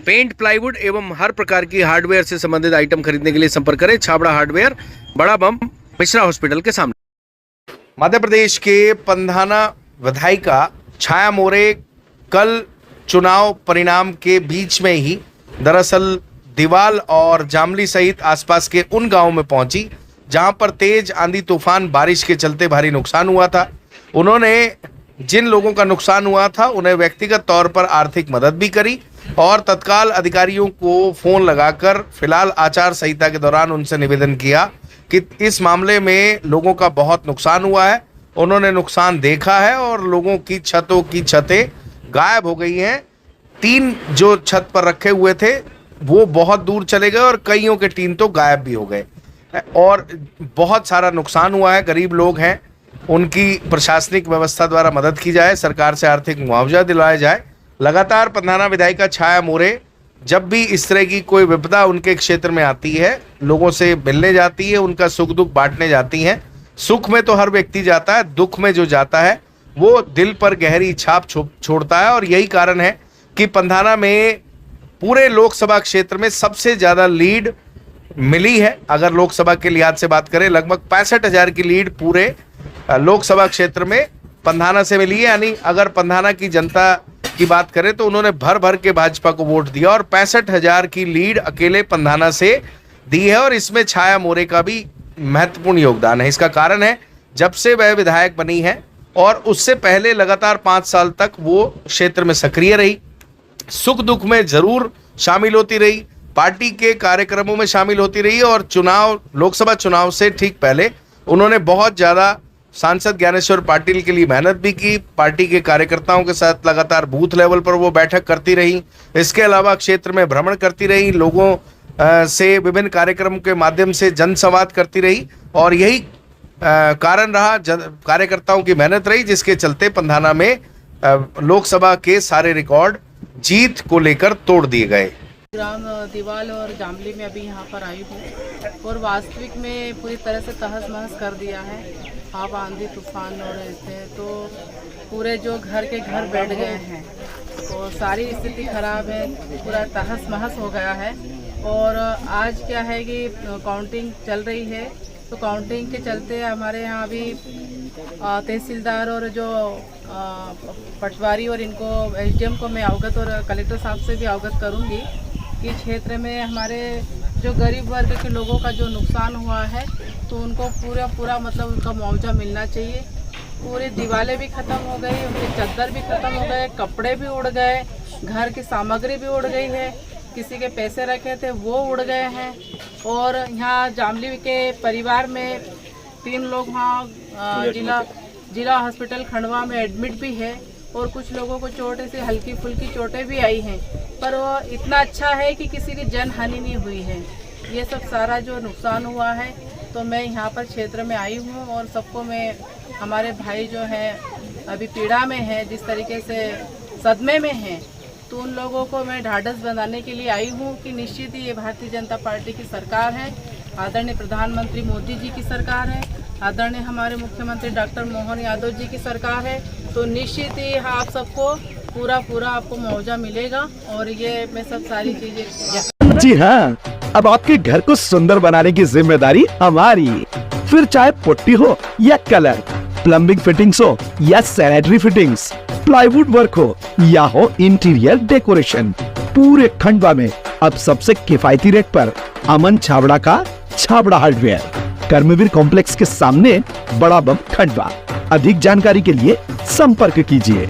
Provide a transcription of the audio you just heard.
Paint, plywood एवं हर प्रकार की हार्डवेयर से संबंधित आइटम खरीदने के लिए संपर्क करें छाबड़ा हार्डवेयर, बड़ा बम, मिश्रा हॉस्पिटल के सामने। मध्य प्रदेश के पंधाना विधायिका छाया मोरे कल चुनाव परिणाम के बीच में ही दरअसल दीवाल और जामली सहित आसपास के उन गांवों में पहुंची जहां पर तेज आंधी तूफान बारिश के चलते भारी नुकसान हुआ था। उन्होंने जिन लोगों का नुकसान हुआ था उन्हें व्यक्तिगत तौर पर आर्थिक मदद भी करी और तत्काल अधिकारियों को फोन लगाकर फिलहाल आचार संहिता के दौरान उनसे निवेदन किया कि इस मामले में लोगों का बहुत नुकसान हुआ है। उन्होंने नुकसान देखा है और लोगों की छतों की छतें गायब हो गई हैं। 3 जो छत पर रखे हुए थे वो बहुत दूर चले गए और कईयों के टीन तो गायब भी हो गए और बहुत सारा नुकसान हुआ है। गरीब लोग हैं, उनकी प्रशासनिक व्यवस्था द्वारा मदद की जाए, सरकार से आर्थिक मुआवजा दिलाया जाए। लगातार पंधाना विधायिका छाया मोरे जब भी इस तरह की कोई विपदा उनके क्षेत्र में आती है, लोगों से मिलने जाती है, उनका सुख दुख बांटने जाती हैं। सुख में तो हर व्यक्ति जाता है, दुख में जो जाता है वो दिल पर गहरी छाप छोड़ता है और यही कारण है कि पंधाना में पूरे लोकसभा क्षेत्र में सबसे ज़्यादा लीड मिली है। अगर लोकसभा के लिहाज से बात करें, लगभग 65,000 की लीड पूरे लोकसभा क्षेत्र में पंधाना से मिली है। यानी अगर पंधाना की जनता की बात करें तो उन्होंने भर भर के भाजपा को वोट दिया और 65,000 की लीड अकेले पंधाना से दी है और इसमें छाया मोरे का भी महत्वपूर्ण योगदान है। इसका कारण है जब से वह विधायक बनी है और उससे पहले लगातार 5 साल तक वो क्षेत्र में सक्रिय रही, सुख दुख में जरूर शामिल होती रही, पार्टी के कार्यक्रमों में शामिल होती रही और लोकसभा चुनाव से ठीक पहले उन्होंने बहुत ज़्यादा सांसद ज्ञानेश्वर पाटिल के लिए मेहनत भी की। पार्टी के कार्यकर्ताओं के साथ लगातार बूथ लेवल पर वो बैठक करती रही। इसके अलावा क्षेत्र में भ्रमण करती रही, लोगों से विभिन्न कार्यक्रमों के माध्यम से जनसंवाद करती रही और यही कारण रहा, कार्यकर्ताओं की मेहनत रही, जिसके चलते पंधाना में लोकसभा के सारे रिकॉर्ड जीत को लेकर तोड़ दिए गए। ग्राम दीवाल और जामली में अभी यहाँ पर आई हूँ और वास्तविक में पूरी तरह से तहस महस कर दिया है। आप आंधी तूफान हो रहे थे तो पूरे जो घर के घर बैठ गए हैं तो सारी स्थिति खराब है, पूरा तहस महस हो गया है। और आज क्या है कि काउंटिंग चल रही है तो काउंटिंग के चलते हमारे यहाँ अभी तहसीलदार और जो पटवारी और इनको एसडीएम को मैं अवगत और कलेक्टर साहब से भी अवगत करूँगी कि क्षेत्र में हमारे जो गरीब वर्ग के लोगों का जो नुकसान हुआ है तो उनको पूरा मतलब उनका मुआवजा मिलना चाहिए। पूरी दीवारें भी ख़त्म हो गई, उनके चादर भी ख़त्म हो गए, कपड़े भी उड़ गए, घर की सामग्री भी उड़ गई है, किसी के पैसे रखे थे वो उड़ गए हैं। और यहाँ जामली के परिवार में 3 लोग वहाँ जिला हॉस्पिटल खंडवा में एडमिट भी है और कुछ लोगों को चोटें से हल्की फुल्की चोटें भी आई हैं, पर वो इतना अच्छा है कि किसी की जन हानि नहीं हुई है। ये सब सारा जो नुकसान हुआ है तो मैं यहाँ पर क्षेत्र में आई हूँ और सबको मैं, हमारे भाई जो हैं अभी पीड़ा में हैं, जिस तरीके से सदमे में हैं, तो उन लोगों को मैं ढाढ़स बंधाने के लिए आई हूँ कि निश्चित ही ये भारतीय जनता पार्टी की सरकार है, आदरणीय प्रधानमंत्री मोदी जी की सरकार है, आदरणीय हमारे मुख्यमंत्री डॉक्टर मोहन यादव जी की सरकार है, तो निश्चित ही आप सबको पूरा आपको मुआवजा मिलेगा और ये मैं सब सारी चीजें। जी हाँ, अब आपके घर को सुंदर बनाने की जिम्मेदारी हमारी। फिर चाहे पुट्टी हो या कलर, प्लम्बिंग फिटिंग्स हो या सैनिटरी फिटिंग्स, प्लाईवुड वर्क हो या हो इंटीरियर डेकोरेशन, पूरे खंडवा में अब सबसे किफायती रेट पर अमन छाबड़ा का छाबड़ा हार्डवेयर, कर्मवीर कॉम्प्लेक्स के सामने, बड़ा बम, खंडवा। अधिक जानकारी के लिए संपर्क कीजिए।